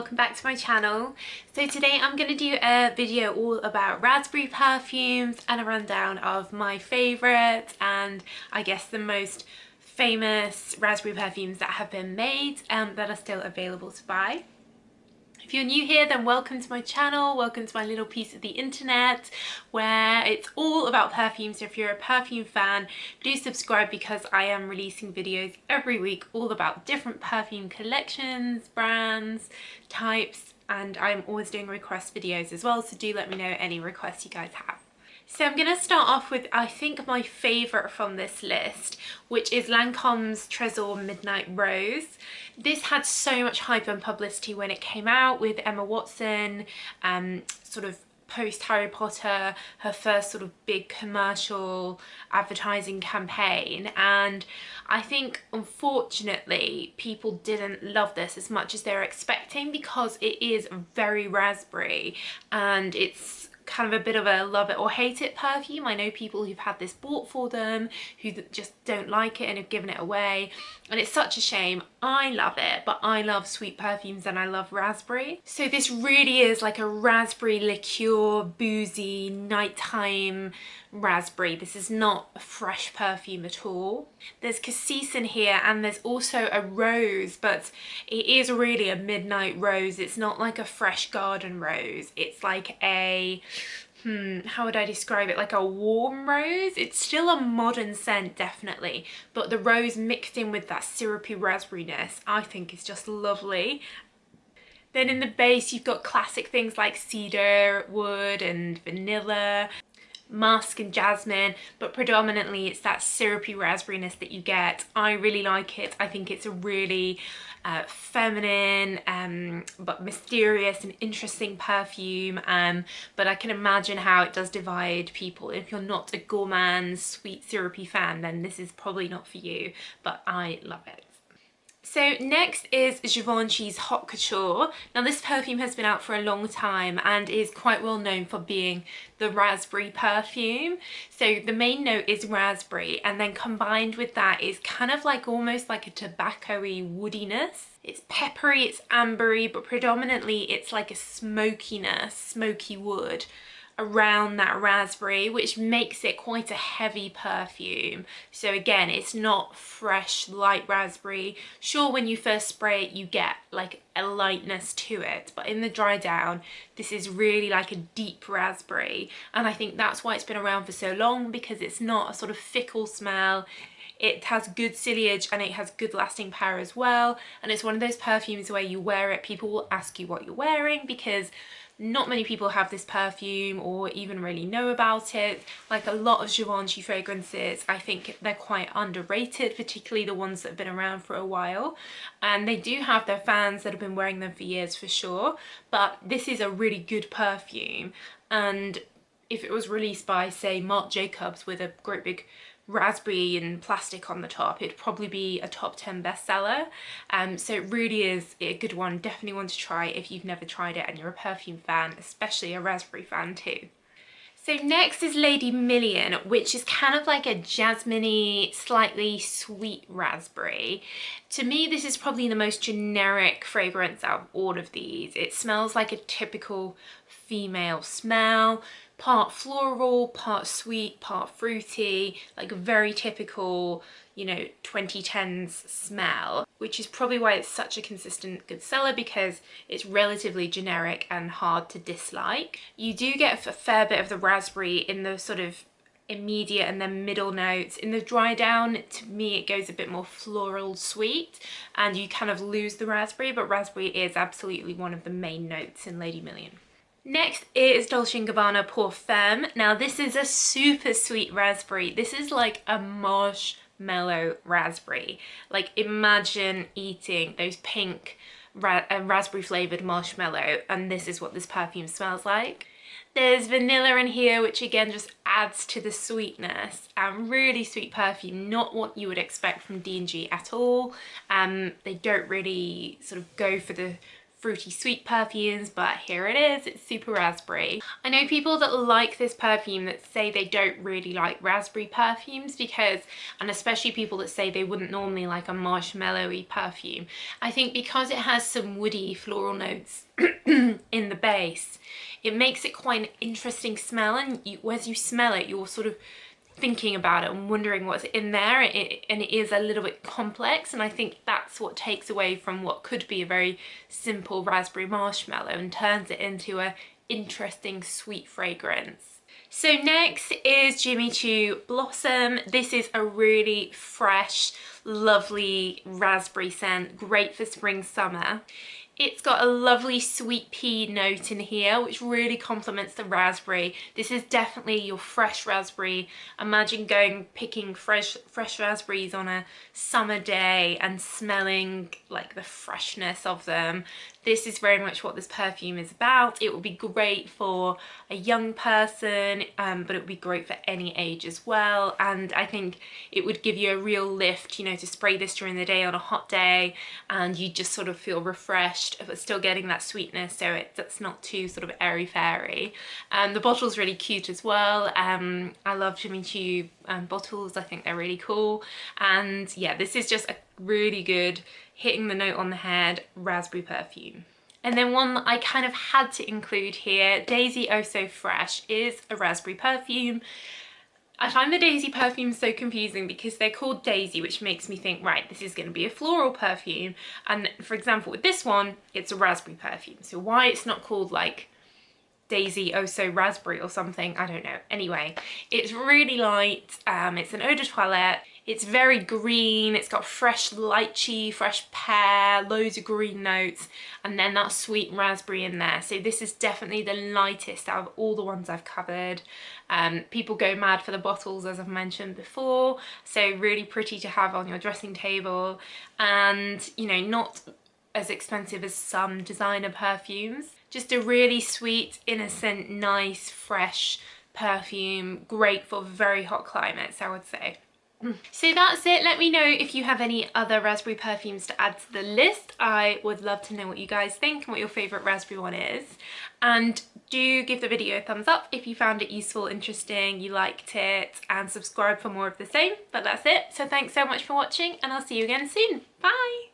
welcome back to my channel. So today I'm going to do a video all about raspberry perfumes and a rundown of my favourite and I guess the most famous raspberry perfumes that have been made that are still available to buy. If you're new here, then welcome to my channel, welcome to my little piece of the internet where it's all about perfumes. So if you're a perfume fan, do subscribe because I am releasing videos every week all about different perfume collections, brands, types, and I'm always doing request videos as well, so do let me know any requests you guys have. So I'm going to start off with, I think, my favourite from this list, which is Lancome's Trésor Midnight Rose. This had so much hype and publicity when it came out with Emma Watson, sort of post Harry Potter, her first sort of big commercial advertising campaign, and I think unfortunately people didn't love this as much as they were expecting because it is very raspberry and it's kind of a bit of a love it or hate it perfume. I know people who've had this bought for them who just don't like it and have given it away, and it's such a shame. I love it, but I love sweet perfumes and I love raspberry. So this really is like a raspberry liqueur, boozy, nighttime raspberry. This is not a fresh perfume at all. There's cassis in here and there's also a rose, but it is really a midnight rose. It's not like a fresh garden rose. It's like a how would I describe it? Like a warm rose. It's still a modern scent, definitely, but the rose mixed in with that syrupy raspberryness I think is just lovely. Then in the base you've got classic things like cedar wood and vanilla, musk and jasmine, but predominantly it's that syrupy raspberryness that you get. I really like it. I think it's a really feminine but mysterious and interesting perfume, but I can imagine how it does divide people. If you're not a gourmand sweet syrupy fan, then this is probably not for you, but I love it. So next is Givenchy's Haute Couture. Now this perfume has been out for a long time and is quite well known for being the raspberry perfume. So the main note is raspberry, and then combined with that is kind of like almost like a tobacco-y woodiness. It's peppery, it's ambery, but predominantly it's like a smokiness, smoky wood around that raspberry, which makes it quite a heavy perfume. So again, it's not fresh light raspberry. Sure, when you first spray it you get like a lightness to it, but in the dry down this is really like a deep raspberry, and I think that's why it's been around for so long, because it's not a sort of fickle smell. It has good sillage and it has good lasting power as well, and it's one of those perfumes where you wear it, people will ask you what you're wearing because not many people have this perfume or even really know about it. Like a lot of Givenchy fragrances, I think they're quite underrated, particularly the ones that have been around for a while. And they do have their fans that have been wearing them for years for sure, but this is a really good perfume. And if it was released by, say, Marc Jacobs with a great big raspberry and plastic on the top, it'd probably be a top 10 bestseller. So it really is a good one, definitely one to try if you've never tried it and you're a perfume fan, especially a raspberry fan too. So next is Lady Million, which is kind of like a jasmine-y, slightly sweet raspberry. To me, this is probably the most generic fragrance out of all of these. It smells like a typical female smell, part floral, part sweet, part fruity, like a very typical, you know, 2010s smell, which is probably why it's such a consistent good seller, because it's relatively generic and hard to dislike. You do get a fair bit of the raspberry in the sort of immediate and then middle notes. In the dry down, to me it goes a bit more floral sweet and you kind of lose the raspberry, but raspberry is absolutely one of the main notes in Lady Million. Next is Dolce Gabbana Perfume. Now this is a super sweet raspberry. This is like a marshmallow raspberry. Like imagine eating those pink raspberry flavoured marshmallow, and this is what this perfume smells like. There's vanilla in here, which again just adds to the sweetness. Really sweet perfume, not what you would expect from D&G at all. They don't really sort of go for the fruity sweet perfumes, but here it is, it's super raspberry. I know people that like this perfume that say they don't really like raspberry perfumes because, and especially people that say they wouldn't normally like a marshmallowy perfume. I think because it has some woody floral notes in the base, it makes it quite an interesting smell, and as you smell it, you're sort of thinking about it and wondering what's in there, and it is a little bit complex, and I think that's what takes away from what could be a very simple raspberry marshmallow and turns it into a interesting sweet fragrance. So next is Jimmy Choo Blossom. This is a really fresh, lovely raspberry scent, great for spring, summer. It's got a lovely sweet pea note in here, which really complements the raspberry. This is definitely your fresh raspberry. Imagine picking fresh raspberries on a summer day and smelling like the freshness of them. This is very much what this perfume is about. It would be great for a young person, but it would be great for any age as well. And I think it would give you a real lift, you know, to spray this during the day on a hot day, and you just sort of feel refreshed, but still getting that sweetness, so it's not too sort of airy-fairy. The bottle's really cute as well. I love Jimmy Choo bottles. I think they're really cool. And yeah, this is just a really good hitting the note on the head raspberry perfume. And then one that I kind of had to include here, Daisy Oh So Fresh, is a raspberry perfume. I find the Daisy perfumes so confusing because they're called Daisy, which makes me think, right, this is going to be a floral perfume. And for example, with this one, it's a raspberry perfume. So why it's not called like Daisy Oh So Raspberry or something, I don't know. Anyway, it's really light. It's an eau de toilette. It's very green. It's got fresh lychee, fresh pear, loads of green notes, and then that sweet raspberry in there. So this is definitely the lightest out of all the ones I've covered. People go mad for the bottles, as I've mentioned before. So really pretty to have on your dressing table, and you know, not as expensive as some designer perfumes. Just a really sweet, innocent, nice, fresh perfume. Great for very hot climates, I would say. So that's it. Let me know if you have any other raspberry perfumes to add to the list. I would love to know what you guys think and what your favourite raspberry one is. And do give the video a thumbs up if you found it useful, interesting, you liked it, and subscribe for more of the same. But that's it. So thanks so much for watching, and I'll see you again soon. Bye!